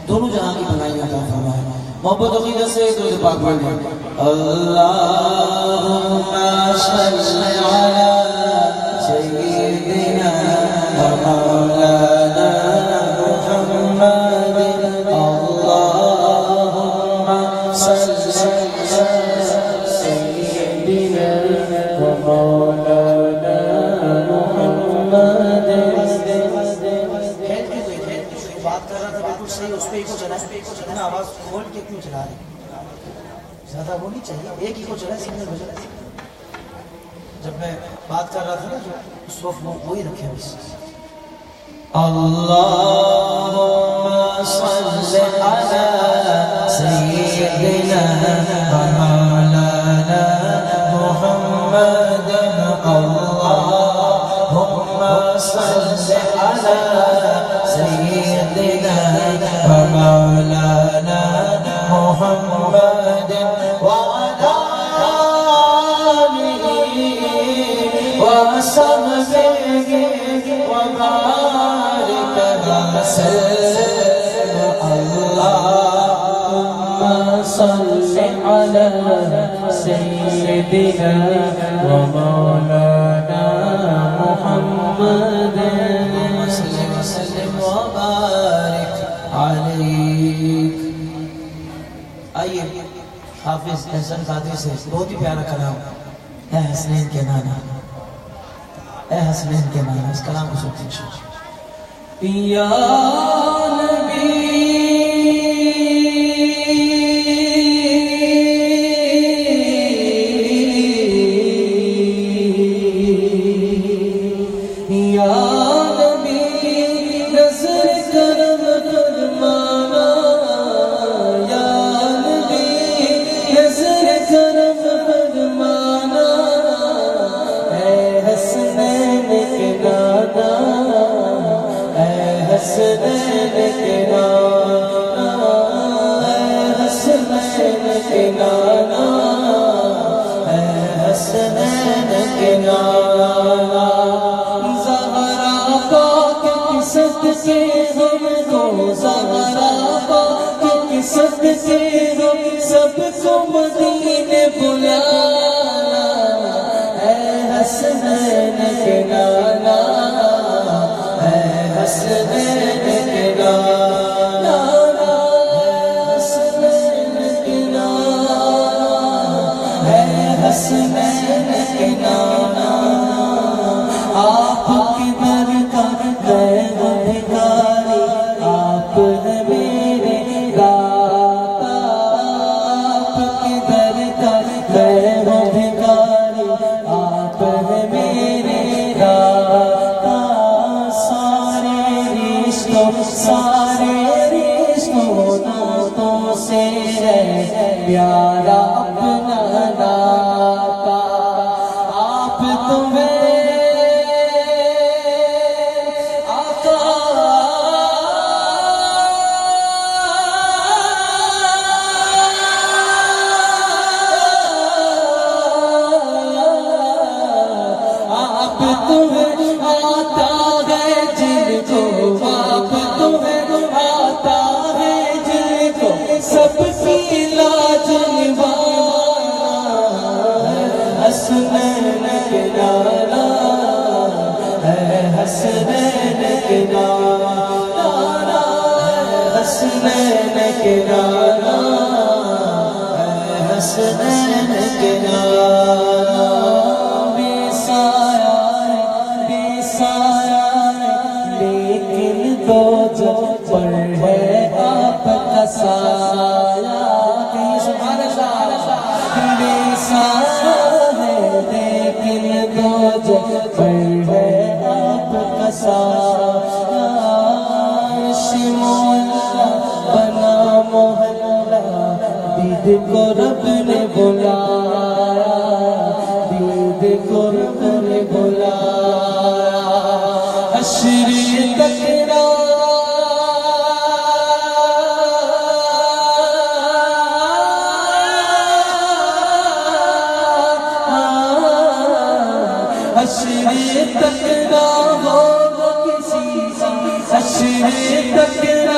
دونوں جہاں کی بھلائی عطا فرمائے. محبت عقیدت سے درود پاک پڑھیں. اللہم صل علی سیدنا و مولانا محمد. اللہم صل علی سیدنا و مولانا محمد. بات کر رہا تھا بالکل صحیح، اس پہ ہی کو چلا ہے نا. آواز کھول کے کیوں چلا رہے؟ زیادہ وہ نہیں چاہیے، ایک ہی کو چلا ہے، سنگل بجا. جب میں بات کر رہا تھا نا جو اس وقت وہی رکھے بس. اللہم صل علی سیدنا و مولانا محمد. اللہم صل علی سیدنا و مولانا محمد وعلی آلہ وصحبہ وبارک وسلم. اللہم صل علی سیدنا و مولانا محمد وسلم وبارک علیک. آئیے حافظ احسن قادری سے بہت ہی پیارا کلام اے حسنین کے نانا، اے حسنین کے نانا. اس کلام کو سنتے ہیں. یا نبی سب کو مدینے بلانا. اے حسنین کے نانا، اے حسنین کے نانا، حسنین کے نانا، اے حسنین کے نانا. آپ کی برکت میں بھکاری، آپ ہیں میرے داتا. آپ کی برکت میں بھکاری، آپ ہیں میرے داتا. سارے رشتوں ناتوں سے ہے پیارا اپنا ناتا. آپ تمہیں سب کی لاج نبھانا. حسنین کے نانا، اے حسنین کے نانا، حسنین کے نانا، اے حسنین کے نانا. بے سایہ لیکن تو جو پر ہے آپ کا سایہ. کہیں سبحان اللہ. بے سایہ ہے لیکن تو جو پر ہے آپ کا سایہ. شمولہ بنا محلہ، دید کو رب نے بلایا، دید کو رب نے بلایا. حشر تک حشر تک نہ ہو کسی، حشر تک نہ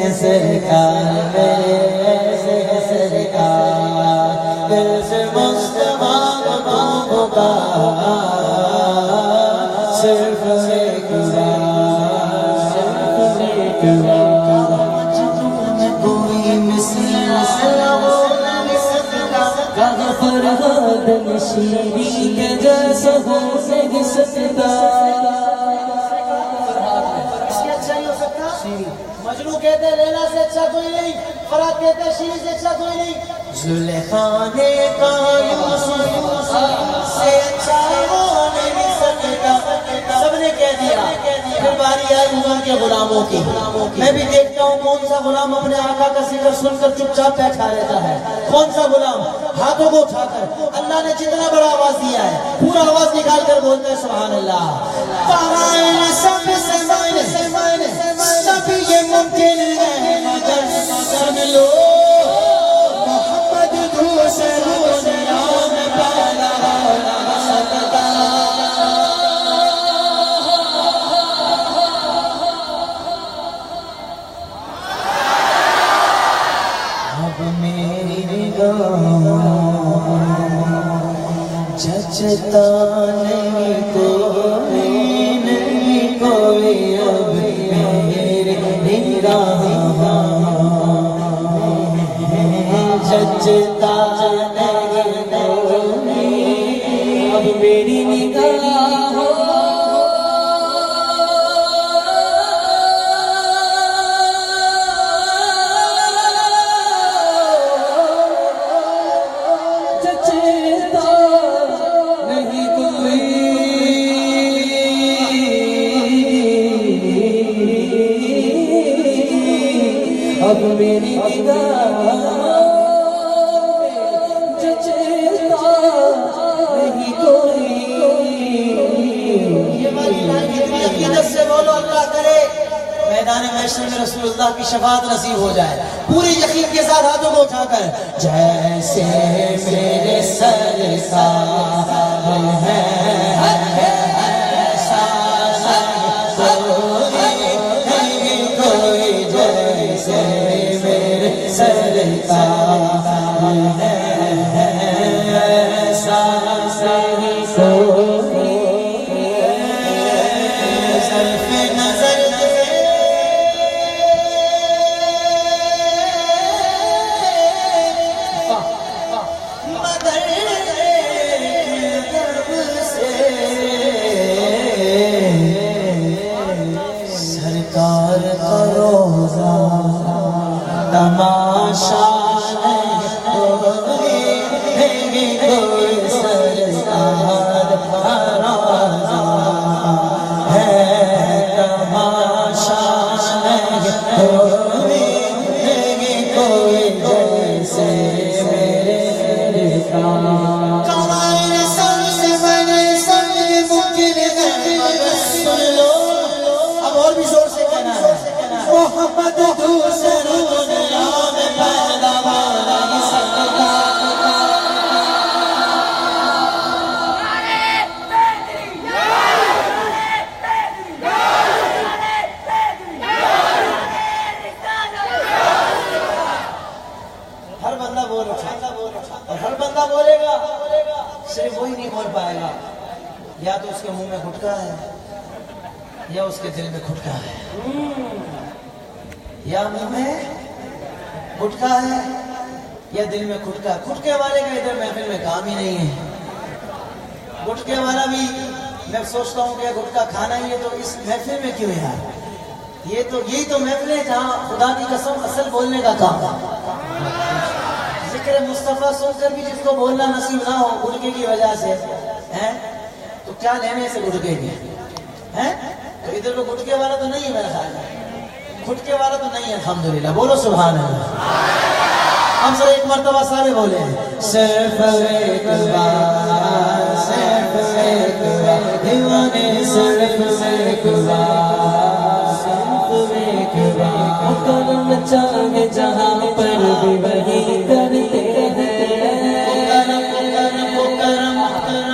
ہیں سرکار میرے ایسے ہیں سرکار دل سے مصطفیٰ کو پکار صرف ایک بار صرف ایک بار کوئی مثل کہاں فرہاد نشیری کے جیسا ہو نہیں سکتا مجنو کہتے ہیں لیلا سے اچھا کوئی نہیں، فرات کہتے ہیں شیری سے اچھا کوئی نہیں، زلیخا نے کہا یوسف سے اچھا ہو نہیں سکتا سب نے کہہ دیا۔ پھر باری آئی عمر کے غلاموں کی، میں بھی دیکھتا ہوں کون سا غلام اپنے آقا کا ذکر سن کر چپ چاپ بیٹھا رہتا ہے، کون سا غلام ہاتھوں کو اٹھا کر اللہ نے جتنا بڑا آواز دیا ہے پورا آواز نکال کر بولتا ہے سبحان اللہ۔ سب یہ ممکن ہے مگر سن لو محمد دوسرا نام پالا سکتا اب میری نگاہ جچتا نہیں کوئی اب میرے نگاہ جچتا نہیں اب میری نگاہ جچتا نہیں کوئی اب میری نگاہ جچتا نہیں کوئی یہ والی لائن اتنی عقیدت سے بولو اللہ کرے میدان محشر میں رسول اللہ کی شفاعت نصیب ہو جائے، پوری یقین کے ساتھ ہاتھوں کو اٹھا کر جیسے میرے سرکار ہیں ایسا کوئی جیسے میرے سرکار ہیں ایسا کوئی صرف نظر سرکار کا روزہ تماشا کوئی سرکار کا روزہ ہے تماشا کوئی جیسے میرے سرکار کمائن سب سے بڑے سب ممکن ہے مگر سن لو اب اور بھی زور سے کہنا ہے محمد دوسرا نام پیدا نہیں سکتا ہر بندہ بول اٹھا اور ہر بندہ بولے گا، صرف وہی نہیں بول پائے گا یا تو اس کے منہ میں گھٹکا ہے یا اس کے دل میں گھٹکا ہے، یا منہ میں گھٹکا ہے یا دل میں گھٹکا۔ گھٹکے والے کا ادھر محفل میں کام ہی نہیں ہے، گھٹکے والا بھی میں سوچتا ہوں کہ گھٹکا کھانا ہی ہے تو اس محفل میں کیوں یار، یہی تو محفل ہے جہاں خدا کی قسم اصل بولنے کا کام ہے۔ ذکر مصطفیٰ سن کر بھی جس کو بولنا نصیب نہ ہو گھٹکے کی وجہ سے تو کیا لینے سے گھٹکے کی تو ادھر کو گھٹکے والا تو نہیں ہے میرا خیال ہے، گھٹکے والا تو نہیں ہے الحمدللہ، بولو سبحان اللہ۔ ہم سب ایک مرتبہ سارے بولے ہیں صرف ایک بار صرف ایک بار دیوانے صرف ایک بار صرف ایک بار کرم چاہے جہاں پر بھی وہی کرتے ہیں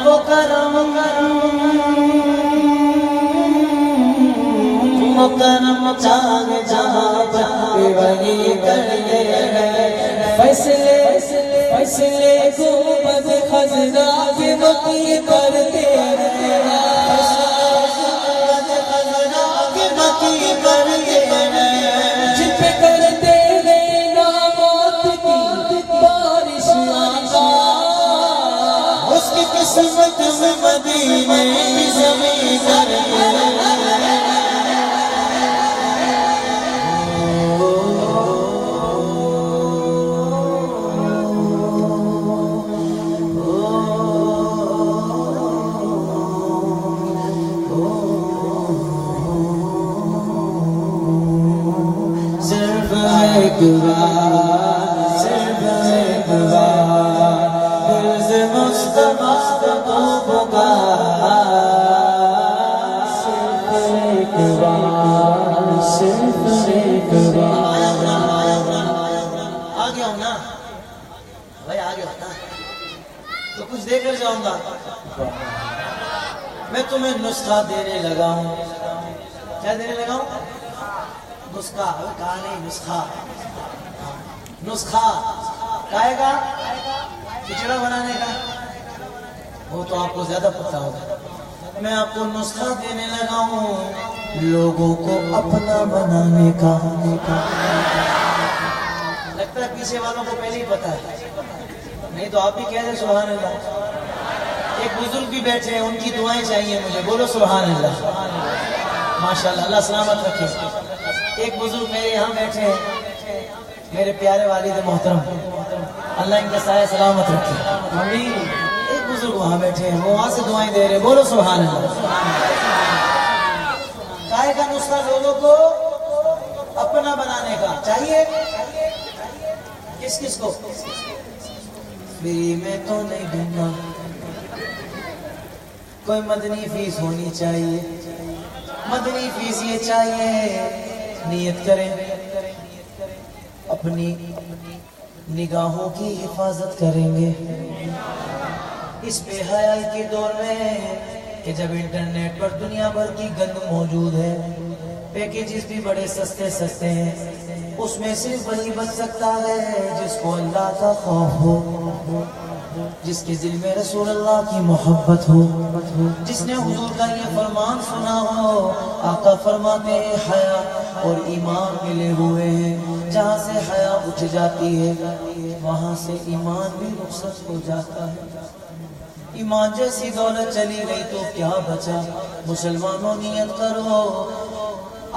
وہ کرم کرم چاہے جہاں پر بھی وہی کرتے ہیں، فیصلے کو بد خزرہ کے وقی کرتے ہیں، جن پہ کرتے ہیں نا موت کی بارش آقا، اس کی قسمت میں مدینے کی زمین کرتے ہیں۔ ایک بار صرف ایک بار دل سے مصطفیٰ کو پکار، صرف ایک بار صرف ایک بار۔ آ گیا ہوں نا بھائی، آ گیا ہوتا تو کچھ دے کر جاؤں گا۔ میں تمہیں نسخہ دینے لگا ہوں۔ کیا دینے لگا ہوں؟ نسخہ، کہا نہیں، نسخہ۔ نسخہ کہے گا کھچڑا بنانے کا، وہ تو آپ کو زیادہ پتہ ہوگا۔ میں آپ کو نسخہ دینے لگا ہوں لوگوں کو اپنا بنانے کا۔ لگتا ہے پیچھے والوں کو پہلے ہی پتہ ہے، نہیں تو آپ بھی کہہ دیں سبحان اللہ۔ ایک بزرگ بھی بیٹھے ہیں، ان کی دعائیں چاہیے مجھے، بولو سبحان اللہ۔ ماشاءاللہ، اللہ سلامت رکھے۔ ایک بزرگ میرے یہاں بیٹھے ہیں، میرے پیارے والد محترم، اللہ ان کا سایہ سلامت رکھے۔ ایک بزرگ وہاں بیٹھے ہیں، وہ وہاں سے دعائیں دے رہے، بولو سبحان اللہ۔ کائے کا نسخہ لوگوں کو اپنا بنانے کا چاہیے، کس کس کو؟ فری میں تو نہیں دوں گا، کوئی مدنی فیس ہونی چاہیے۔ مدنی فیس یہ چاہیے، نیت کریں اپنی نگاہوں کی حفاظت کریں گے اس بے حیائی کے دور میں کہ جب انٹرنیٹ پر دنیا بھر کی گند موجود ہے، پیکیجز بھی بڑے سستے سستے ہیں، اس میں صرف وہی بچ سکتا ہے جس کو اللہ کا خوف ہو، جس کے دل میں رسول اللہ کی محبت ہو، جس نے حضور کا یہ فرمان سنا ہو۔ آقا فرماتے ہیں حیا اور ایمان ملے ہوئے ہیں، جہاں سے حیا اٹھ جاتی ہے وہاں سے ایمان بھی رخصت ہو جاتا ہے۔ ایمان جیسی دولت چلی گئی تو کیا بچا؟ مسلمانوں نیت کرو،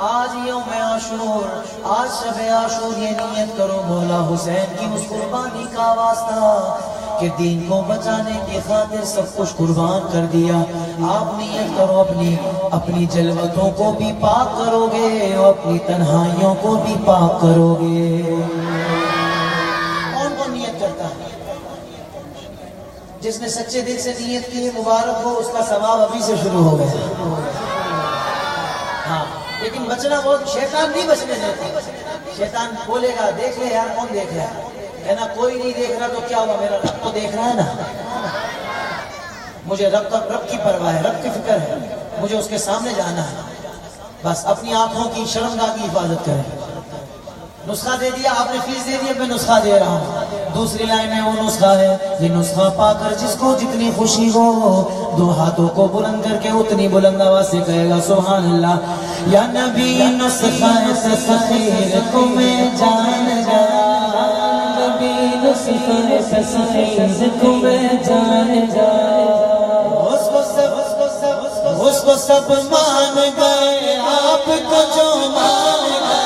آج یوم عاشور، آج شب عاشور، یہ نیت کرو مولا حسین کی اس قربانی کا واسطہ کہ دین کو بچانے کی خاطر سب کچھ قربان کر دیا۔ آپ نیت کرو اپنی جلوتوں کو بھی پاک کرو گے اور اپنی تنہائیوں کو بھی پاک کرو گے۔ کون کون نیت کرتا ہے؟ جس نے سچے دل سے نیت کی ہے مبارک ہو، اس کا ثواب ابھی سے شروع ہو گیا۔ ہاں لیکن بچنا بہت، شیطان نہیں بچنے دیتا۔ شیطان بولے گا دیکھ لے یار، کون دیکھ رہا ہے؟ کہنا کوئی نہیں دیکھ رہا تو کیا ہوا، میرا رب تو دیکھ رہا ہے نا، مجھے رب کی پرواہ ہے، رب کی فکر ہے، مجھے اس کے سامنے جانا ہے۔ بس اپنی آنکھوں کی، شرمگاہ کی حفاظت کریں۔ نسخہ دے دیا آپ نے، فیس دے دیا، میں نسخہ دے رہا ہوں۔ دوسری لائن میں وہ نسخہ ہے، یہ نسخہ پا کر جس کو جتنی خوشی ہو، دو ہاتھوں کو بلند کر کے اتنی بلند آواز سے کہے گا سبحان اللہ۔ یا نبی نسخہ تسخیر کو میں جان گیا، نبی نسخہ تسخیر کو میں جان گیا، اس کو سب مان گئے، آپ کو جو مان گئے،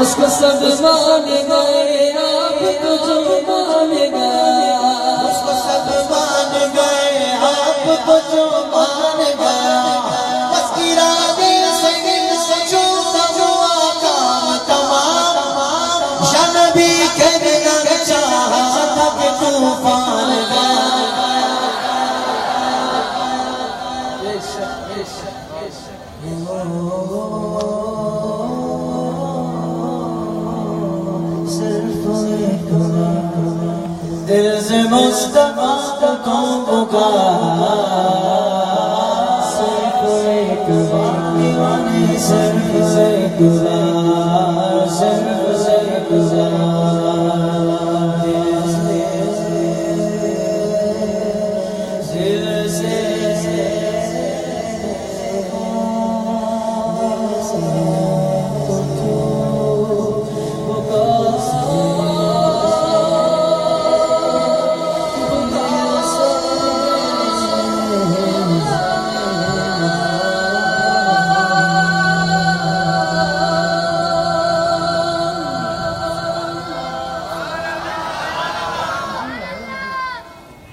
اس کو سب مان گئے، آپ کو جو مان گئے، اس کو سب مان گئے، آپ کو جو مان گیا، بس ارادے سے چھوٹا ہوا کام تمام، یا نبی کہنا چاہا تھا کہ طوفان گیا۔ دل سے مصطفیٰ کو پکار، صرف ایک بار، صرف ایک بار۔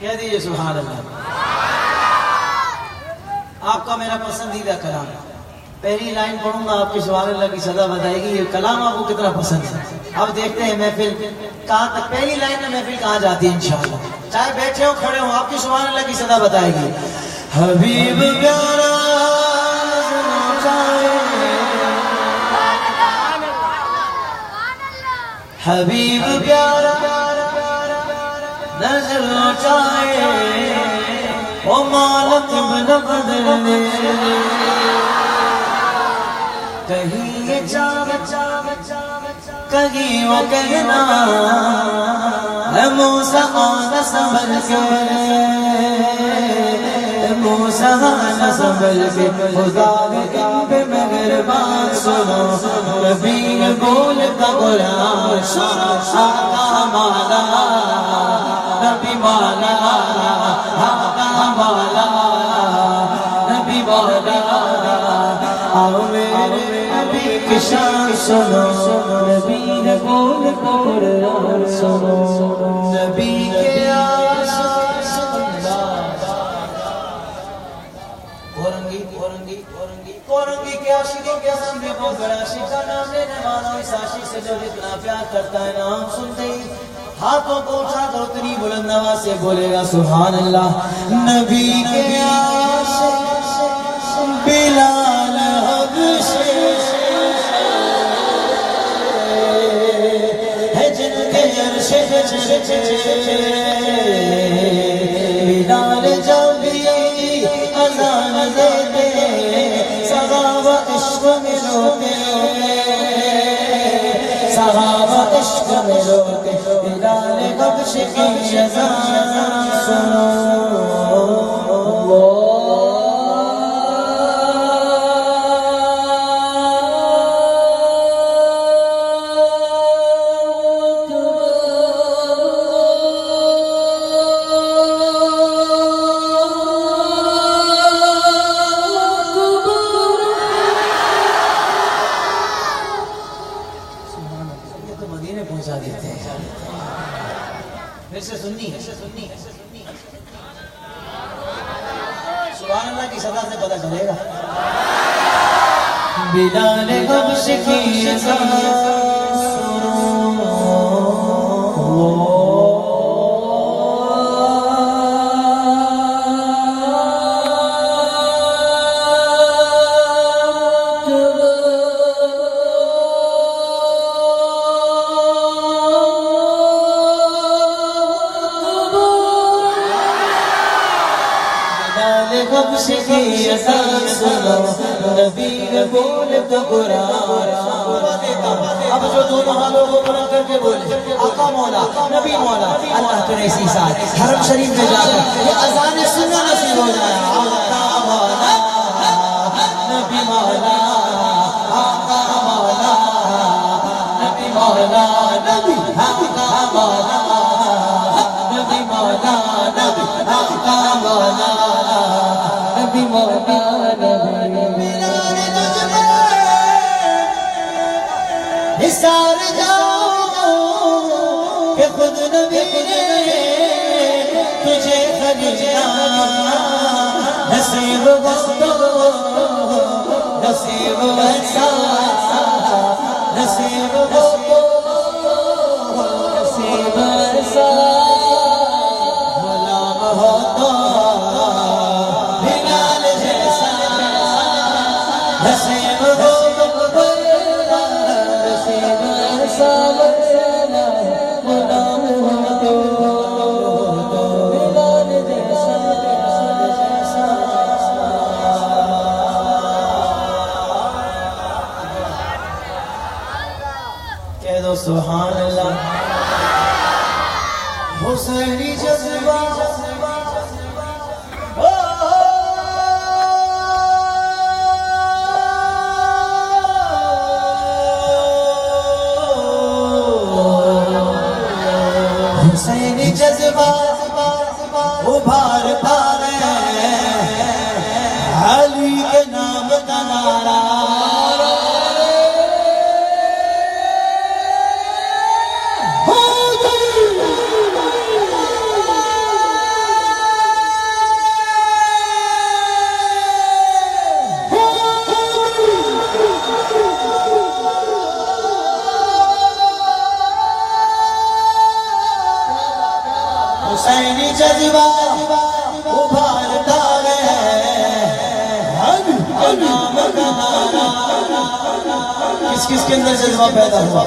کہہ دیجئے سبحان اللہ. آپ کا میرا پسندیدہ کلام، پہلی لائن پڑھوں گا، آپ کی سبحان اللہ کی صدا بتائے گی یہ کلام آپ کو کتنا پسند ہے. اب دیکھتے ہیں محفل کہاں تک، پہلی لائن میں محفل کہاں جاتی ہے انشاءاللہ. چاہے بیٹھے ہو کھڑے ہو، آپ کی سبحان اللہ کی صدا بتائے گی. حبیب پیارا حبیب پیارا نظر چاہے او مالک بن بدر دے، کہیں یہ کہیں وہ کہنا ہے موسیٰ آنا سنبھل کے، موسیٰ آنا سنبھل کے. خدا کے مہربان سنو، نبی نے بولتا قرآن آقا مالا نبی مالا، آقا مالا نبی مالا. آؤ میرے نبی کی شان سنو، نبی نے بولتا قرآن سنو، نبی کے اورنگی کے عاشقوں کے سامنے وہ بڑا عاشق کا نام لینے والا، اس عاشق سے جو جتنا پیار کرتا ہے نام سنتے ہی ہاتھوں کو اٹھا کر اتنی بلند آواز سے بولے گا سبحان اللہ. نبی کے عاشق بلال حبشی ہے جن کے عرش پہ چرچے، بلال جب بھی اذان دیتے صحابہ عشق میں روتے، صحابہ عشق میں روتے. بلال حبش کی اذان سنو، سبحان اللہ کی صدا سے پتہ چلے گا. بلال حبش کی اذان سنو، حبش کی اذان سنو، نبی نے بولتا قرآن. اب جو دونوں ہاتھوں کو بنا کر کے بولے آقا مولا نبی مولا، اللہ تیرے اسی ساتھ حرم شریف میں جا کر یہ اذان سننا نصیب ہو جائے. آقا مولا نبی مولا، آقا مولا نبی مولا، نبی آقا مولا نبی مولا، نبی آقا مولا نبی مولا نبی. نثار جاؤ کہ خود نبی نے تجھے خریدا، نصیب بستو نصیب ایسا، نصیب بستو نصیب ایسا. غلام ہوتا بلال جیسا، نصیب بستو نصیب ایسا بسنا. غلام ہوتا بلال جیسا. کہہ دو سبحان اللہ. حسینی جذبہ حسینی جذبہ ابھارتا ہے علی کے نام کا نعرہ. حسینی جذبہ ابھارتا ہے علی کے نام کا نعرہ. کس کس کے اندر جذبہ پیدا ہوا؟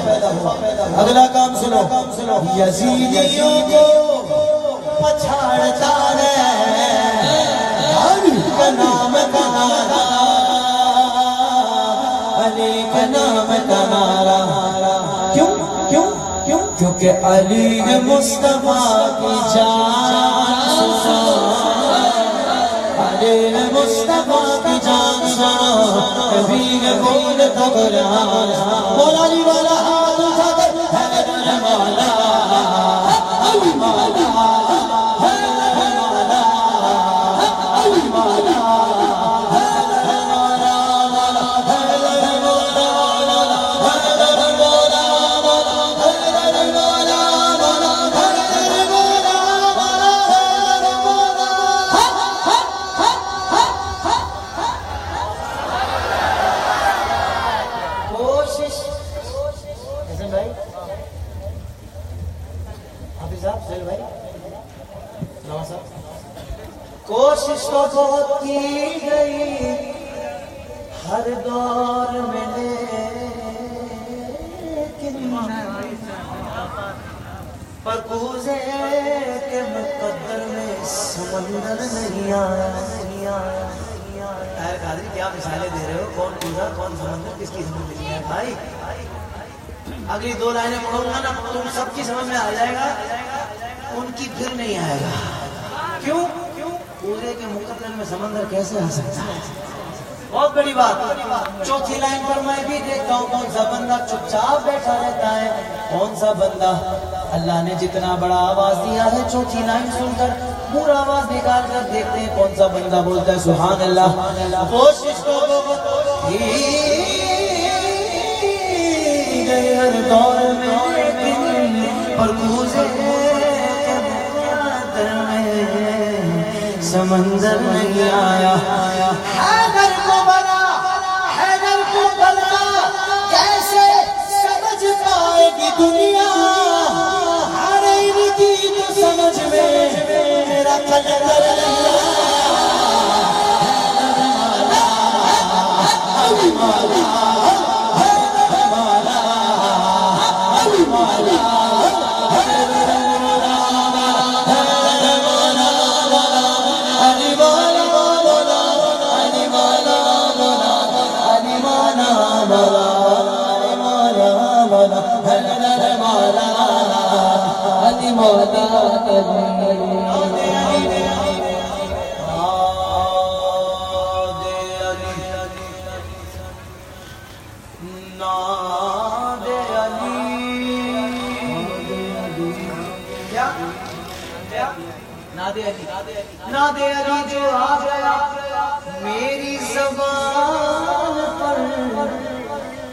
اگلا کام سنو. یزیدیوں کو پچھاڑتا ہے علی کے نام کا نعرہ. علی کے نام کا نعرہ. کیوں کیوں کیوں؟ کیونکہ علی نے مصطفیٰ کی جان سنا. علی نے مصطفیٰ کی جان سنا. کبھی نہ بولتا قرآن. مولا علی والا ہاتھ اٹھا کر حیدر مولا علی مولا حیدر مولا علی مولا حیدر مولا حیدر مولا حیدر مولا حیدر مولا حیدر مولا. کوشش حسن بھائی حافظ صاحب سہیل بھائی نواز صاحب کوشش تو بہت کی گئی ہر دور میں لیکن پر کوزے کے مقدر میں سمندر نہیں آیا. قادری کیا مثالیں دے رہے ہو؟ کون کوزا کون سمندر کس کی سمجھ نہیں ہے بھائی؟ اگلی دو لائنیں پڑھوں گا نا تم سب کی سمجھ میں آ جائے گا, ان کی پھر نہیں آئے گا. کیوں؟ کوزے کے مقدر میں سمندر کیسے آ سکتا ہے؟ بہت بڑی بات. چوتھی لائن پر میں بھی دیکھتا ہوں کون سا بندہ چپ چاپ بیٹھا رہتا ہے, کون سا بندہ اللہ نے جتنا بڑا آواز دیا ہے چوتھی لائن سن کر پورا آواز نکال کر دیکھتے ہیں کون سا بندہ بولتا ہے سبحان اللہ. کوشش تو بہت کی گئی ہر دور میں لیکن پر کوزے کے مقدر میں سمندر نہیں آیا. حیدر کو بلا کیسے سمجھ پائے گی دنیا, ہر ان کی تو سمجھ میں میرا قدر نہیں علی مولا حیدر مولا علی مولا حیدر مولا حیدر مولا علی مولا علی مولا علی مولا حیدر مولا علی مولا نادے علی جو آ گیا میری زبان پر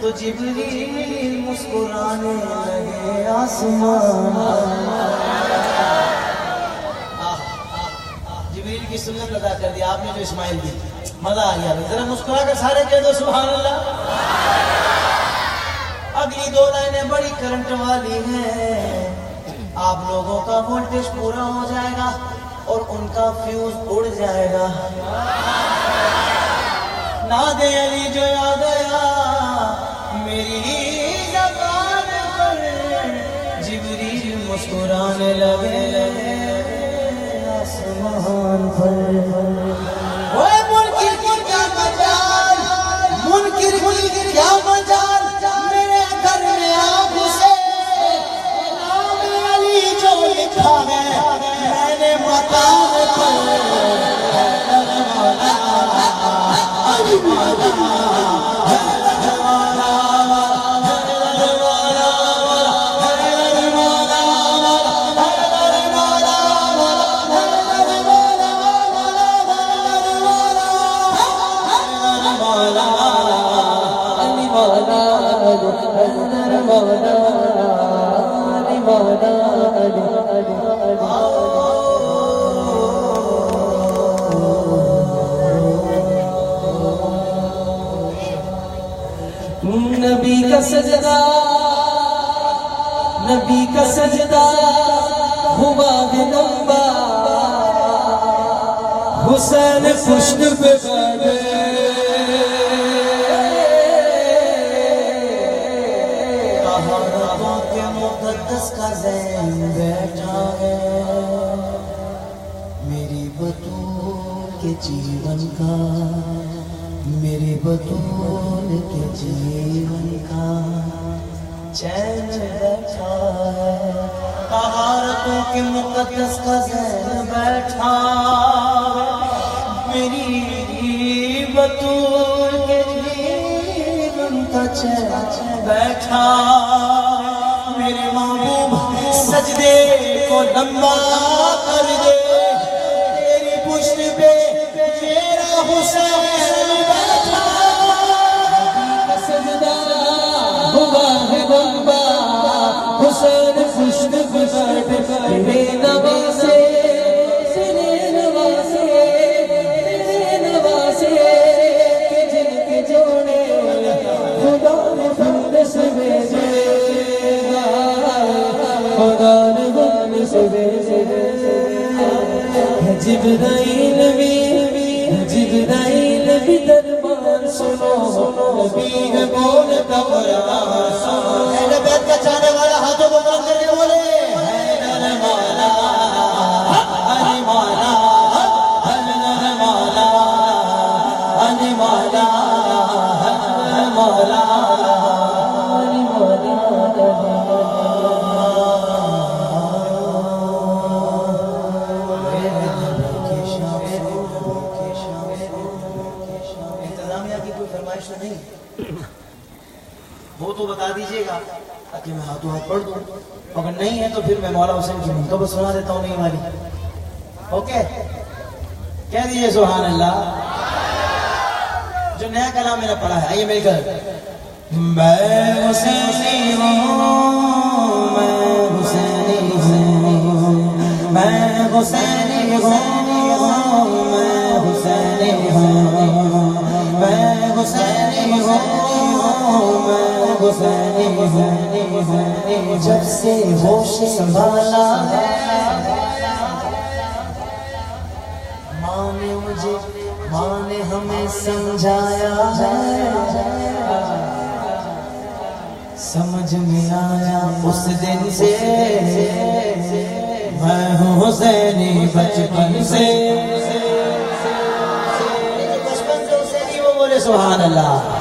تو جبریل مسکرانے لگے آسمان. جبریل کی سنت ادا کر دی آپ نے جو اسماعیل دی, مزہ آ گیا. ذرا مسکرا کر سارے کہہ دو سبحان اللہ. اگلی دو لائنیں بڑی کرنٹ والی ہیں. آپ لوگوں کا وولٹیج پورا ہو جائے گا اور ان کا فیوز اڑ جائے گا. نادے علی جو آ گیا میری زبان پر جبریل مسکرانے لگے آسمان پر. منکر کی کیا مجال, منکر کی کیا مجال, میرے گھر میں آ گھسے مولانا نبی کا سجدہ نبی کا سجدہ ہوا ہے لمبا حسین پشت پہ بیٹھے طہارتوں کے مقدس کا زین بیٹھا ہے میری بطول کے جیون کا میرے بطول کے جیون کا چین بیٹھا ہے طہارتوں کے مقدس کا زین بیٹھا میری بطول کے جیون کا چین بیٹھا میرے محبوب سجدے کو لمبا کر دے میری پشت پہ میرا حسین بیٹھا سجدہ ہوا ہے لمبا حسین پشت پہ بیٹھے تیرے نواسے تیرے نواسے تیرے نواسے کہ جن کے جوڑے خدا نے پھول سے بھیجے خدا نے پھول سے بھیجے جبرائیل بھی دربار سنو نبی ہے بولتا قرآن سنو اہل بیت کا چاہنے والا ہاتھوں کو بلند کر کے بولے حیدر مولا علی مولا حیدر مولا علی مولا حیدر مولا علی مولا انتظامیہ کی کوئی فرمائش تو نہیں وہ تو بتا دیجئے گا تاکہ میں ہاتھوں ہاتھ پڑھ دوں اگر نہیں ہے تو پھر میں مولا حسین کی منقبت سنا دیتا ہوں نہیں والی اوکے کہہ دیجئے سبحان اللہ جو نیا کلام میں نے پڑھا ہے آئیے مل کر میں حسینی ہوں میں حسینی ہوں میں حسینی ہوں میں حسینی ہوں میں حسینی ہوں میں حسینی ہوں جب سے ہوش سنبھالا ہے ماں نے ہمیں سمجھایا ہے سمجھ میں آیا اس دن سے میں ہوں حسینی بچپن سے بچپن سے حسینی وہ بولے سبحان اللہ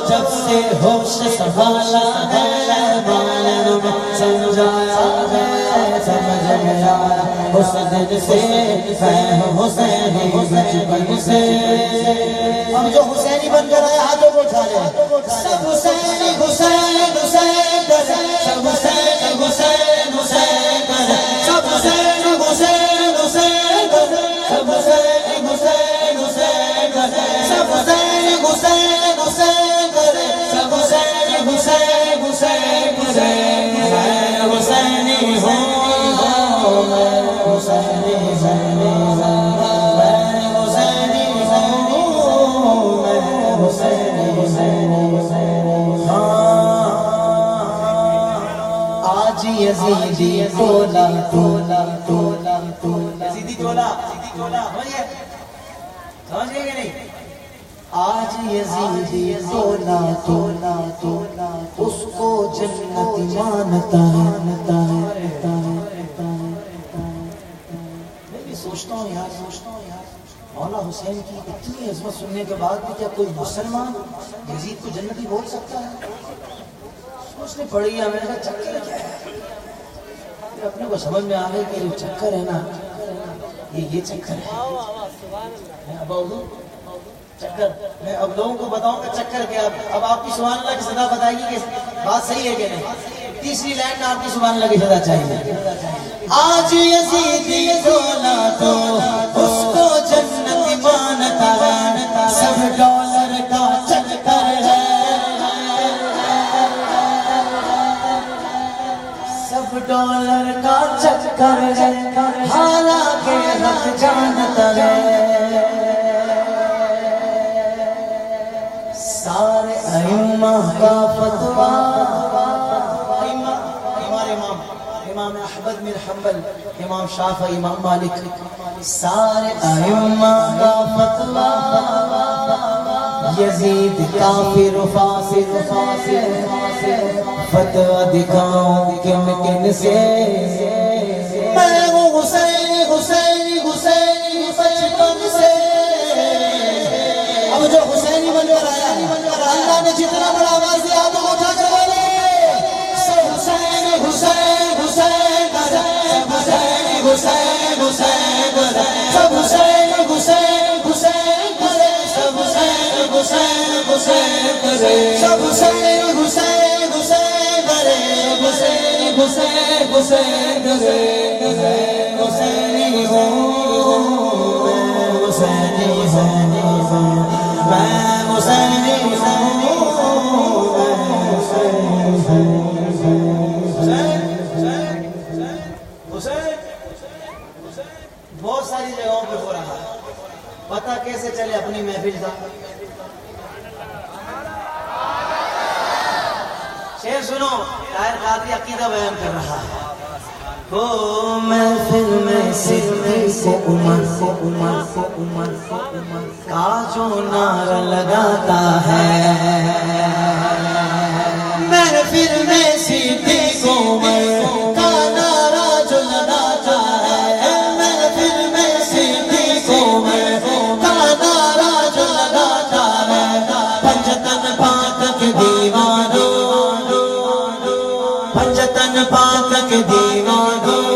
جب سے ہوش سنبھالا ہے ماں نے ہمیں سمجھایا ہے سمجھ میں آیا اس دن سے میں ہوں حسینی بچپن سے ہم جو حسینی بن کر آئے ہاتھوں کو اٹھا لیں سب حسینی حسین حسین کرے سب حسینی حسین حسین کرے سب حسینی حسین حسین کرے سب حسینی حسین حسین کرے سب حسینی حسین حسین کرے سب حسینی حسین حسین کرے میں حسینی ہوں میں حسینی ہوں یزیدی تولا تولا تولا تولا یزیدی تولا سمجھے کہ نہیں آج یزیدی تولا تولا تولا اس کو جنت مانتا ہے میں بھی سوچتا ہوں یار مولا حسین کی اتنی عظمت سننے کے بعد بھی کیا کوئی مسلمان یزید کو جنتی بول سکتا ہے سوچنے پڑی ہے میں نے کہا چکر کیا ہے اپنے کو سمجھ میں آ گئی کہ یہ چکر ہے نا یہ چکر ہے چکر میں اب لوگوں کو بتاؤں گا چکر کیا اب آپ کی سبحان اللہ کی صدا بتائے گی کہ بات صحیح ہے کہ نہیں تیسری لائن میں آپ کی سبحان اللہ کی صدا چاہیے آج یزیدی تولا تو اس کو جنت مانتا ہے سب ڈالر کا چکر ہے ڈالر کا چکر ہے حالانکہ حق جانتا ہے سارے ائمہ کا فتویٰ امام احمد بن حنبل امام شافعی امام مالک سارے ائمہ کا فتویٰ یزید کافر فاسق فتویٰ دکھاؤں کن کن سے میں ہوں حسینی حسینی حسینی بچپن سے اب جو حسینی بن کر آیا اللہ نے جتنا بڑا آواز دیا تو اٹھا کر بولے حسین حسین حسین حسین حسین حسین سب حسین حسین حسین سب حسین حسین حسین سب حسین حسین حسین حسین حسین حسین حسینی ہوں حسینی ہوں میں حسینی بہت ساری جگہوں پہ ہو رہا ہے پتہ کیسے چلے اپنی محفل کا شعر سنو طاہر قادری عقیدہ بیان کر رہا ہے وہ محفل میں صدیق عمر کا جو نعرہ لگاتا ہے محفل میں صدیق عمر کا نعرہ جو لگاتا ہے محفل میں صدیق عمر کا نعرہ جو لگاتا ہے پنجتن پاک کے دیوانوں پنجتن پاک کے دیوانوں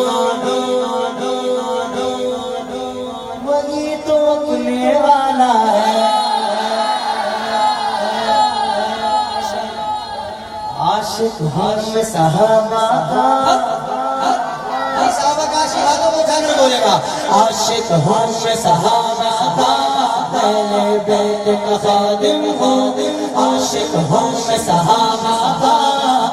وہی تو اپنے والا ہے عاشق ہر میں صحابہ کا شہادہ کو جانر بولے گا عاشق ہر میں صحابہ کا پہلے بیت کا خادم ہوں عاشق ہر میں صحابہ کا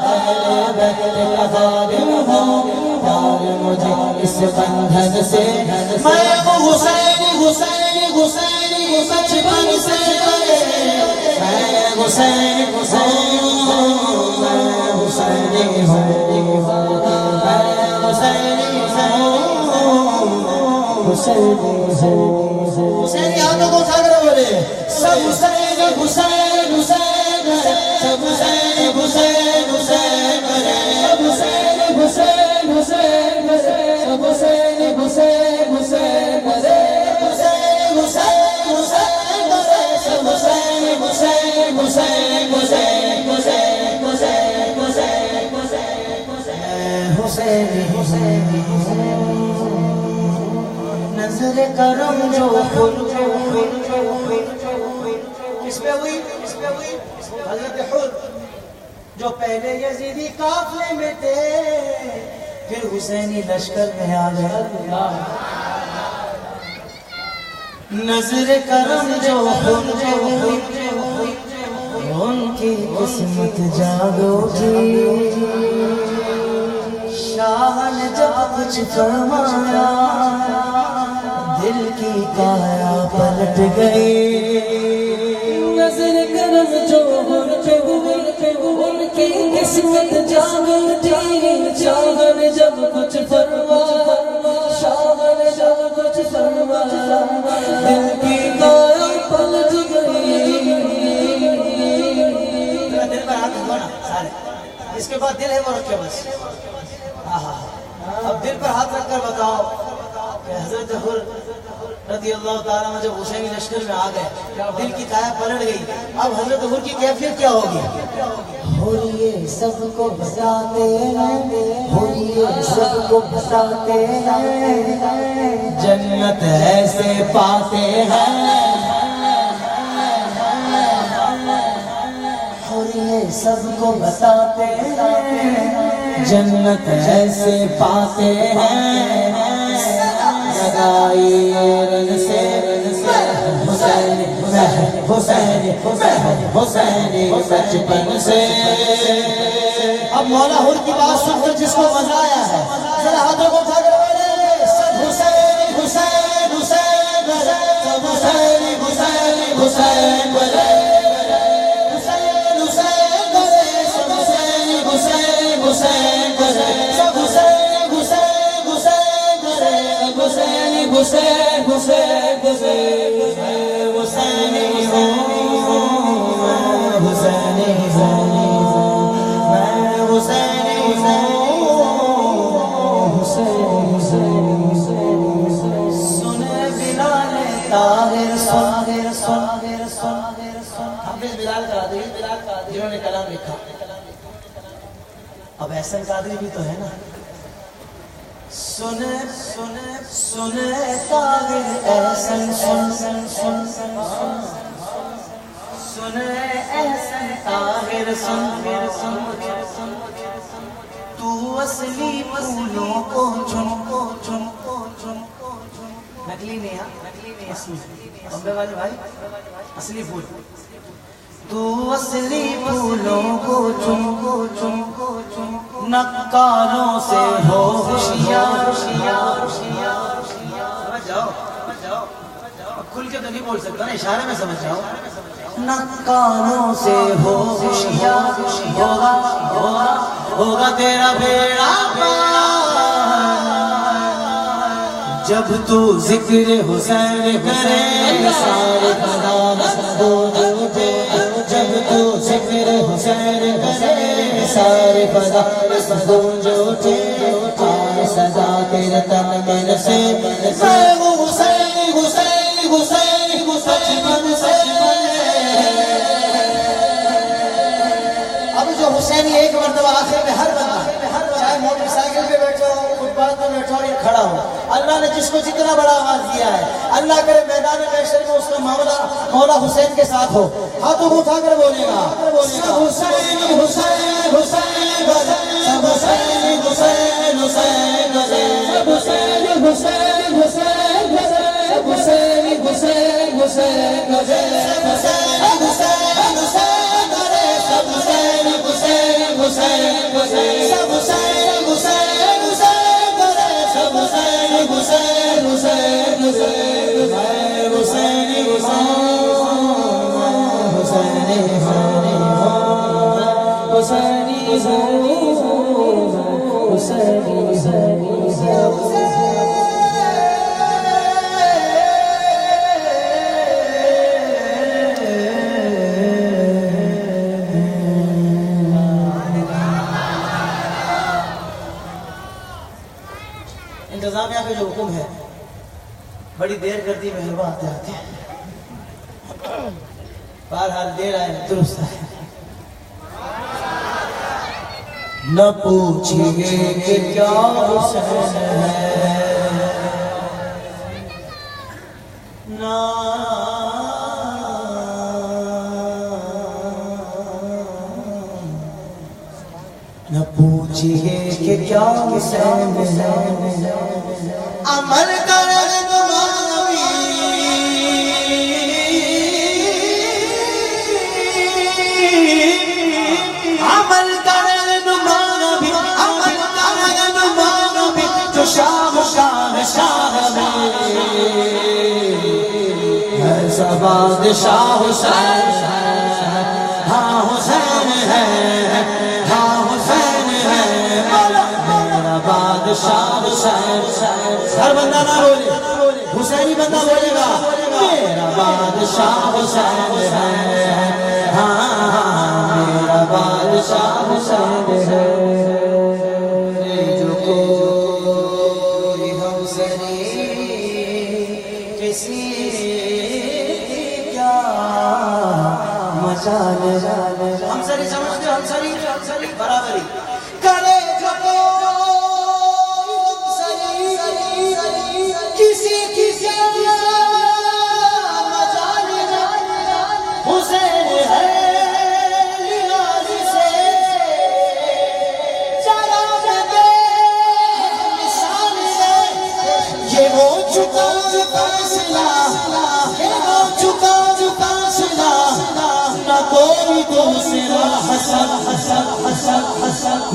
پہلے بیت کا خادم ہوں اور مجھے اس بندھن سے میں حسینی حسینی حسینی بچپن سے میں حسینی حسینی حسینی ہوں حسینی ہاتھوں کو اٹھا کر بولے سب حسین حسین حسین سب حسین حسین حسین سب حسین حسین حسین سب حسین حسین حسین حسین حسین حسین سب حسین حسین حسین حسین حسین حسین نظر کرم جو کس پہ ہوئی حضرت حر جو پہلے یزیدی قافلے میں تھے پھر حسینی لشکر میں آ گئے نظر کرم جو ان کی قسمت جاگ اٹھی شاہ نے جب کچھ فرمایا دل کی کایا پلٹ گئی نظر کرم جو ان کی قسمت جاگ اٹھی شاہ نے جب کچھ فرمایا شاہ نے جب کچھ فرمایا دل کی کایا پلٹ گئی دل پر ہاتھ دھونا سارے اس کے بعد دل ہے وہ رکھے بس اب دل پر ہاتھ رکھ کر بتاؤ کہ حضرت حر رضی اللہ تعالیٰ عنہ جب حسینی لشکر میں آ گئے دل کی کایا پلٹ گئی اب حضرت حر کی کیفیت کیا ہوگی حر یہ سب کو بتاتے ہیں حر یہ سب کو بتاتے ہیں جنت ایسے پاتے ہیں حر یہ سب کو بتاتے ہیں جنت ایسے پاتے ہیں لگائیے رنگ سے حسینی حسینی حسینی بچپن سے اب اب مولا ہر کی بات سن کر جس کو مزہ آیا ہے ذرا ہاتھوں کو اٹھا کر بولے سب حسین حسین حسین سب حسین حسین حسین بولے حسین حسین بولے سب حسین حسین حسین بولے سب حسین حسین حسین بولے سب حسین حسین حسین بولے حسینی ہوں حسینی ہوں میں حسینی ہوں سنے بلال طاہر سن ہم بلال قادری جنہوں نے کلام لکھا اب احسن قادری بھی تو ہے نا سنے طاہر احسن سنے احسن طاہر سن تو اصلی پھولوں کو چن نکلی نہیں اصلی بمبے والے بھائی اصلی پھول تو اصلی پھولوں کو چن نقالوں سے ہو ہوشیار سمجھ جاؤ کھل کے تو نہیں بول سکتا نا اشارے میں سمجھ جاؤ نقالوں سے ہو ہوشیار ہوگا تیرا بیڑا جب تو ذکر حسین کرے سارے فضا مسجود اٹھے جب تو ذکر حسین کرے سارے فضا مسجود اٹھے آئے صدا تیرے تن من سے میں وہ حسین حسین حسین بچپن سے اب جو حسینی ایک مرتبہ آخر میں ہر بندہ چاہے موٹر سائیکل پہ بیٹھا ہو فٹ پاتھ پہ بیٹھا ہو یا کھڑا ہو اللہ نے جس کو جتنا بڑا آواز دیا ہے اللہ کرے میدان محشر میں اس کا معاملہ مولا حسین کے ساتھ ہو ہاتھوں کو اٹھا کر بولے گا سب حسین حسین حسین سب حسین حسین حسین سب حسین حسین حسین سب حسین حسین حسین سب حسین حسین حسین سب حسین حسین حسین سب حسین حسین حسین سب حسین حسین حسین میں حسینی انتظامیہ کا جو حکم ہے بڑی دیر کر دی محبوبہ آتے آتے بہرحال دیر آئے درست آئے نہ پوچھئے کہ کیا حسین ہے نہ پوچھئے کہ کیا حسین ہے عمل کرے نبی عمل کرے نبی عمل کرے نبی جو شاہ میں ایسا بادشاہ حسین ہاں حسین ہے ہاں حسین ہے میرا بادشاہ حسین ہر بندہ نہ بولے حسینی بندہ بولے گا میرا بادشاہ حسین ہے ہاں میرا بادشاہ حسین ہے جو کوئی ہم سنی کسی کیا مجال ہم سری سمجھتے ہم سری برابری کرے جو کسی مجال حسین ہے نیاز سے چلا دے نشان سے یہ وہ چکا فاصلہ یہ وہ چکا فاصلہ نہ کوئی دوسرا حسن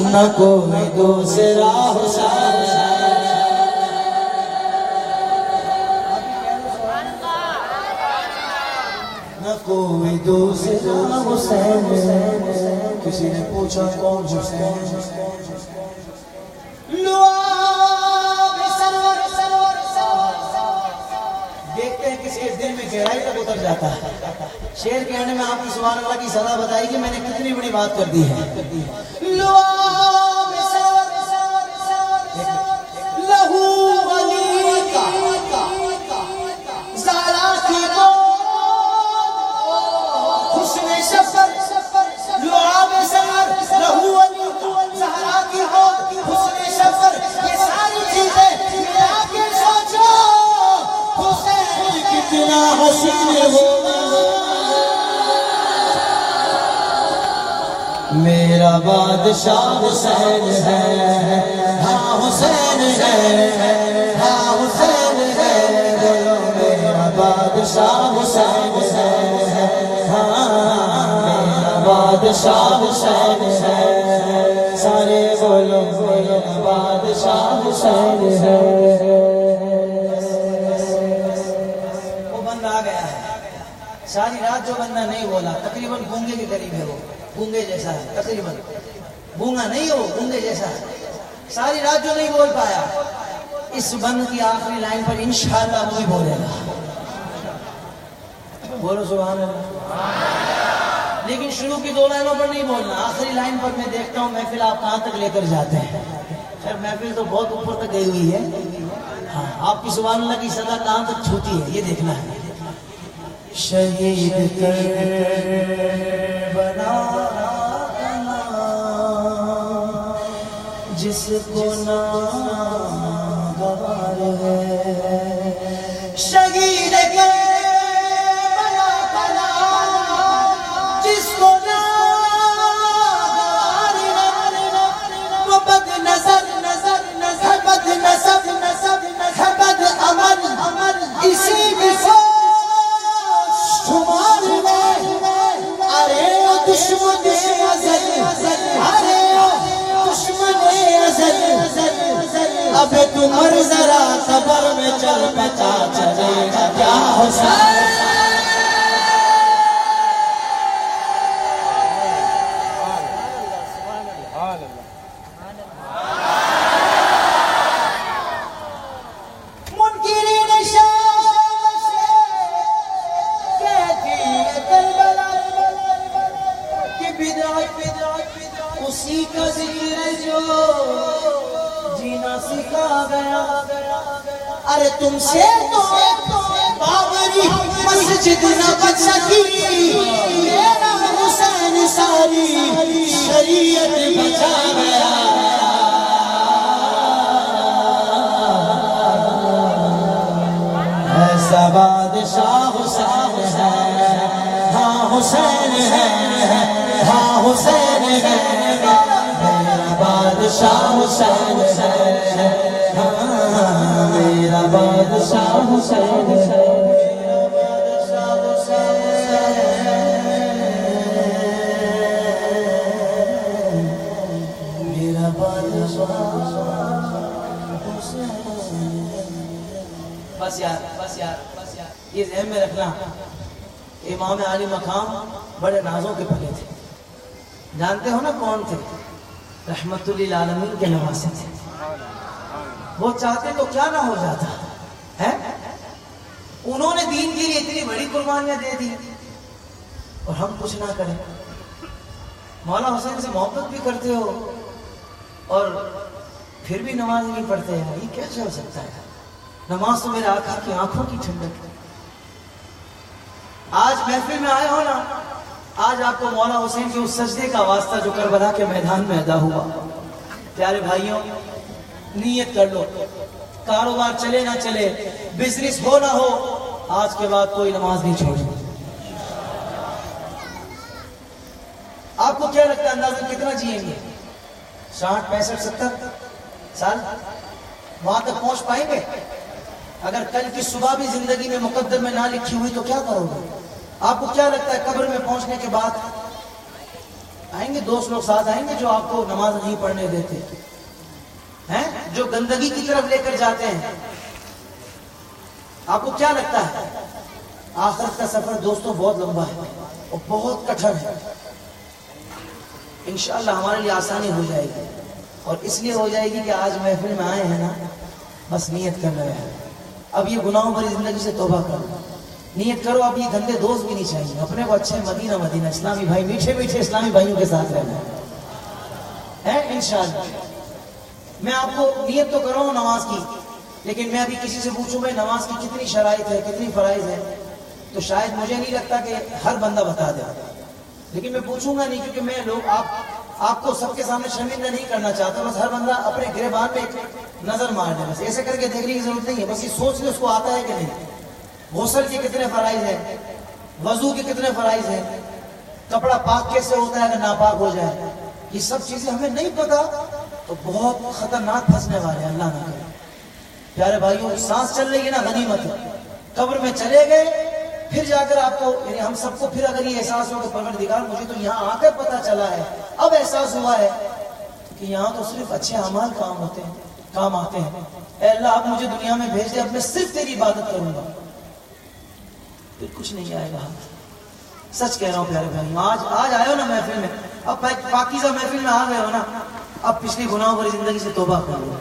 نہ کوئی دوسرا حسین نہ کوئی دوسرا حسین کسی نے پوچھا کون حسین دیکھتے ہیں کسی کے دل میں گہرائی تک اتر جاتا ہے شعر کہنے میں آپ کی سبحان اللہ کی سزا بتائی کہ میں نے کتنی بڑی بات کر دی ہے لہو ولی کا زارا کی حسن شفر لعاب سمر لہو ولی زہرا کی حسن شفر یہ ساری چیزیں ملا کے سوچو حسین کتنا حسین ہوگا میرا بادشاہ حسین ہے ہاں حسین ہے ہاں حسین ہے بولو میرا بادشاہ حسین ہے ہاں میرا بادشاہ حسین ہے سارے بولو میرا بادشاہ حسین ہے وہ بندہ آ گیا ہے ساری رات جو بندہ نہیں بولا تقریباً گونگے کے قریب ہے وہ گونگے جیسا ہے تقریباً گونگا نہیں ہو گونگے جیسا ہے ساری رات جو نہیں بول پایا اس بند کی آخری لائن پر انشاءاللہ وہی بولے گا بولو سبحان اللہ لیکن شروع کی 2 لائنوں پر نہیں بولنا آخری لائن پر میں دیکھتا ہوں محفل آپ کہاں تک لے کر جاتے ہیں خیر محفل تو بہت اوپر تک گئی ہوئی ہے ہاں آپ کی سبحان اللہ کی صدا کہاں تک چھوتی ہے یہ دیکھنا ہے شہید بنا جس کو ناگوار ہے شہید بنا جس کو ناگوار ہے وہ بد نظر بد نصب بد عمل اسی بھی شمار میں ارے دشمن ازل ارے دشمن ازل اب تم مر ذرا قبر میں چل پتا چلے گا کیا حسین اسی کا ذکر جو جینا سکھا گیا ارے تم سے تو بابری مسجد نہ بچ سکی میرا حسین ساری شریعت بچا گیا ایسا بادشاہ حسین ہے ہاں حسین ہے ہاں حسین ہے میرا بادشاہ حسین ہے ہاں میرا بادشاہ حسین ہے میرا بادشاہ بس یار یہ ذہن میں رکھنا امام علی مقام بڑے نازوں کے پلے تھے جانتے ہو نا کون تھے رحمت للعالمین کے نواسے تھے وہ چاہتے تو کیا نہ ہو جاتا ہے انہوں نے دین کے لیے اتنی بڑی قربانیاں دے دی اور ہم کچھ نہ کریں مولا حسین سے محبت بھی کرتے ہو اور پھر بھی نماز نہیں پڑھتے ہیں یہ کیسے ہو سکتا ہے نماز تو میرے آقا کی آنکھوں کی ٹھنڈک ہے آج محفل میں آئے ہو نا آج آپ کو مولا حسین کے اس سجدے کا واسطہ جو کربلا کے میدان میں ادا ہوا پیارے بھائیوں نیت کر لو کاروبار چلے نہ چلے بزنس ہو نہ ہو آج کے بعد کوئی نماز نہیں چھوڑے آپ کو کیا لگتا ہے اندازہ کتنا جئیں گے 60 65 70 سال وہاں تک پہنچ پائیں گے اگر کل کی صبح بھی زندگی میں مقدر میں نہ لکھی ہوئی تو کیا کرو گے آپ کو کیا لگتا ہے قبر میں پہنچنے کے بعد آئیں گے دوست لوگ ساتھ آئیں گے جو آپ کو نماز نہیں پڑھنے دیتے ہیں، جو گندگی کی طرف لے کر جاتے ہیں. آپ کو کیا لگتا ہے آخرت کا سفر دوستوں بہت لمبا ہے اور بہت کٹھن ہے. انشاءاللہ ہمارے لیے آسانی ہو جائے گی، اور اس لیے ہو جائے گی کہ آج محفل میں آئے ہیں نا، بس نیت کر رہے ہیں اب یہ گناہوں بھری زندگی سے توبہ کرو. نیت کرو اب یہ گندے دوست بھی نہیں چاہیے، اپنے کو اچھے مدینہ اسلامی بھائی، میٹھے میٹھے اسلامی بھائیوں کے ساتھ رہنا ہے انشاءاللہ. میں آپ کو نیت تو کروں نماز کی، لیکن میں ابھی کسی سے پوچھوں بھائی نماز کی کتنی شرائط ہے، کتنی فرائض ہے، تو شاید مجھے نہیں لگتا کہ ہر بندہ بتا دے. لیکن میں پوچھوں گا نہیں، کیونکہ میں لوگ آپ کو سب کے سامنے شرمندہ نہیں کرنا چاہتا. بس ہر بندہ اپنے گریبان میں ایک نظر مار دے، بس ایسے کر کے دیکھنے کی ضرورت نہیں ہے، بس یہ سوچ لے اس کو آتا ہے کہ نہیں. غسل کے کتنے فرائض ہیں، وضو کے کتنے فرائض ہیں، کپڑا پاک کیسے ہوتا ہے اگر ناپاک ہو جائے، یہ سب چیزیں ہمیں نہیں پتا تو بہت خطرناک پھنسنے والے ہیں. اللہ نہ کرے. پیارے بھائیوں، سانس چل رہی ہے نا، غنیمت ہے. قبر میں چلے گئے پھر جا کر آپ کو، یعنی ہم سب کو پھر اگر یہ احساس ہو کہ پروردگار مجھے تو یہاں آ کر پتا چلا ہے، اب احساس ہوا ہے کہ یہاں تو صرف اچھے اعمال کام آتے ہیں. اے اللہ اب مجھے دنیا میں بھیج دے، اب میں صرف تیری عبادت کروں گا. پھر کچھ نہیں آئے گا. سچ کہہ رہا ہوں پیارے بھائیوں، آج آئے ہو نا محفل میں، اب پاکیزہ محفل میں آ گئے ہو نا، اب پچھلی گناہوں بھری زندگی سے توبہ کرو.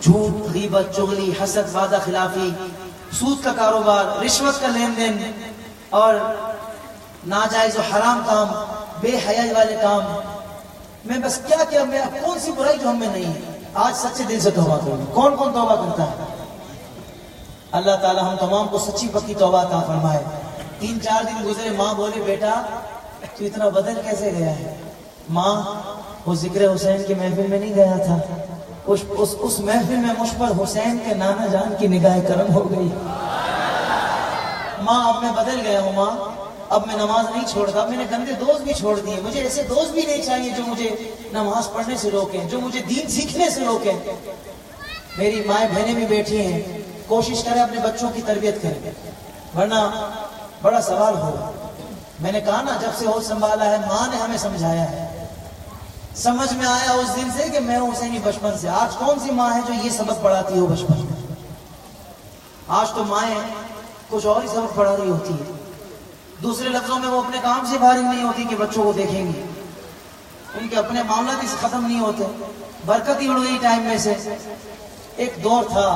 جھوٹ، غیبت، چغلی، حسد، وعدہ خلافی، سود کا کاروبار، رشوت کا لین دین، اور ناجائز و حرام کام، بے حیائی والے کام، میں بس کیا میں کون سی برائی جو ہم میں نہیں ہے. آج سچے دل سے توبہ کروں. کون کون توبہ کرتا ہے؟ اللہ تعالی ہم تمام کو سچی پکی توبہ عطا فرمائے. 3-4 دن گزرے، ماں بولی بیٹا تو اتنا بدل کیسے گیا ہے؟ ماں وہ ذکر حسین کی محفل میں نہیں گیا تھا، اس محفل میں مجھ پر حسین کے نانا جان کی نگاہ کرم ہو گئی. ماں اب میں بدل گیا ہوں، ماں اب میں نماز نہیں چھوڑتا، اب میں نے گندے دوست بھی چھوڑ دیے. مجھے ایسے دوست بھی نہیں چاہیے جو مجھے نماز پڑھنے سے روکیں، جو مجھے دین سیکھنے سے روکیں. میری مائیں بہنیں بھی بیٹھی ہیں، کوشش کریں اپنے بچوں کی تربیت کریں، ورنہ بڑا سوال ہوگا. میں نے کہا نا جب سے ہوش سنبھالا ہے ماں نے ہمیں سمجھایا ہے. سمجھ میں آیا اس دن سے کہ میں حسینی بچپن سے. آج کون سی ماں ہے جو یہ سبق پڑھاتی ہو بچپن میں؟ آج تو مائیں کچھ اور ہی سبق پڑھا رہی ہوتی ہے. دوسرے لفظوں میں وہ اپنے کام سے فارغ نہیں ہوتی کہ بچوں کو دیکھیں گی، ان کے اپنے معاملات اس ختم نہیں ہوتے. برکت ہی اڑ گئی ٹائم میں سے. ایک دور تھا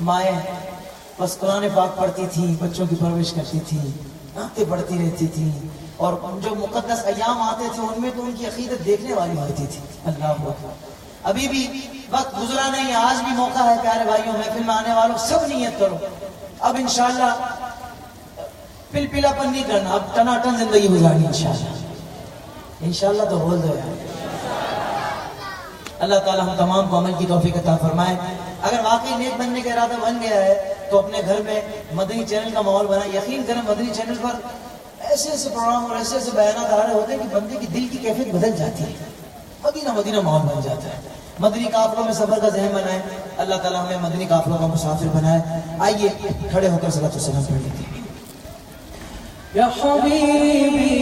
مائیں بس قرآن پاک پڑھتی تھی، بچوں کی پرورش کرتی تھی، آنکھیں پڑھتی رہتی تھی، اور جو مقدس ایام آتے تھے ان میں تو ان کی عقیدت دیکھنے والی ہوتی تھی. اللہ اکبر. ابھی بھی وقت گزرا نہیں ہے، آج بھی موقع ہے پیارے بھائیوں، محفل میں آنے والوں سب نیت کرو. اب انشاءاللہ پل پلا پن نہیں کرنا، اب ٹناٹن زندگی گزارنی انشاءاللہ. انشاءاللہ تو بول دو یار. اللہ تعالی ہم تمام کو عمل کی توفیق عطا فرمائے. اگر واقعی نیک بننے کا ارادہ بن گیا ہے تو اپنے گھر میں مدنی چینل کا ماحول بنائے. یقین کریں مدنی چینل پر ایسے ایسے پروگرام اور ایسے ایسے بیانات آ رہے ہوتے ہیں کہ بندے کی دل کی کیفیت بدل جاتی ہے، مدینہ ماحول بن جاتا ہے. مدنی قافلوں میں سفر کا ذہن بنائے. اللہ تعالیٰ ہمیں مدنی قافلوں کا مسافر بنائے. آئیے کھڑے ہو کر صلاۃ والسلام پڑھ لیتے ہیں. یا حبیبی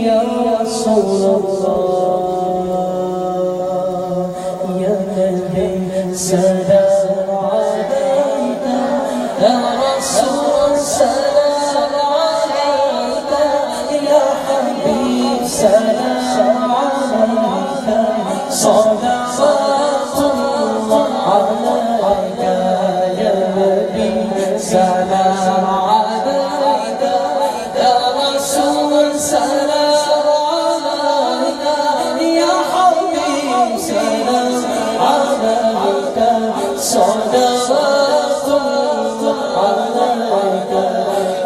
یا رسول اللہ یا نبی سلام علیکہ یا رسول سلام علیکہ یا حبیب سلام علیکہ صلوات اللہ علیکہ یا نبی سلام علیکہ یا رسول سلام علیکہ یا حبیب سلام علیکہ صلوات اللہ علیکہ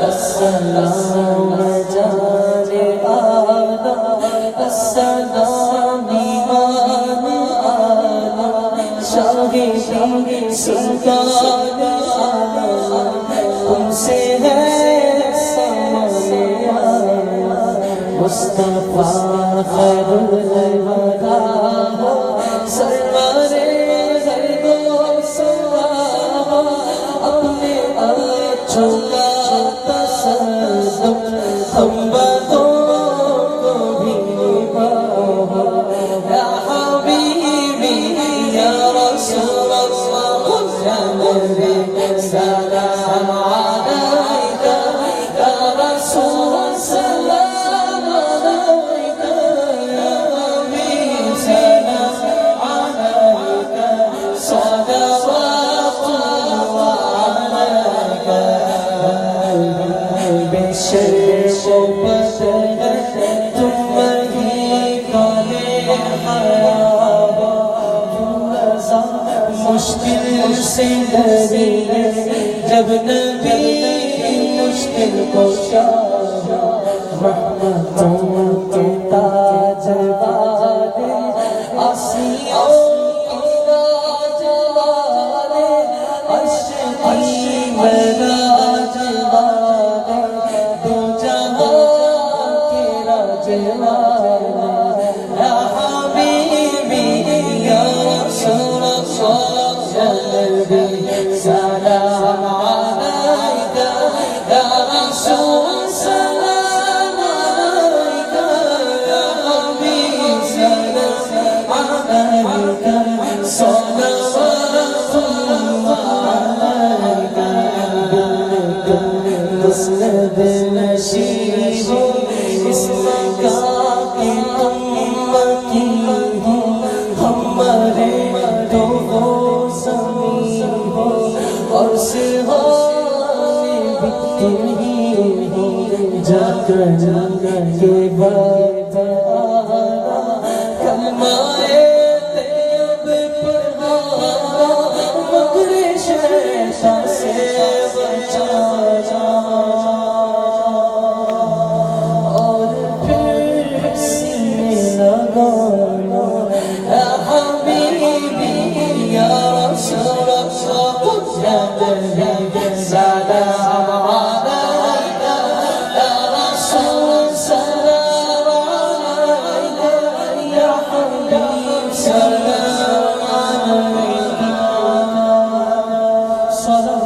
السلام جان آدم السلام ایمان آدم شاہدی سلطان آدم تم سے ہے مصطفیٰ خیر الورا سرور زرد و سوا اپنے اچھوں کا تصدق ہم باتوں کو بھی نبھا مشکل سے ڈری جب نبی مشکل کو رحمتوں کے تاج والے آسیوں کی تاج والے عشقی مراج والے دو جہاں کے راج والے یا حبیبی یا رسول اللہ سلام علیک یا رسول سلام علیک یا حبیب سلام علیک صلوات اللہ علیک مسند نشیب اس مقام کی امتی ہو ہمارے تو وہ زمین ہو اور سہانے بکتے ہی جا کر کے بعد کلمائے طیب پڑھانا مگر شیطان سے بچانا اور پھر سینے لگانا یا حبیبی یا رسول اللہ یا نبی سلام علیک یا رسول سلام علیک یا حبیب سلام علیک صلوات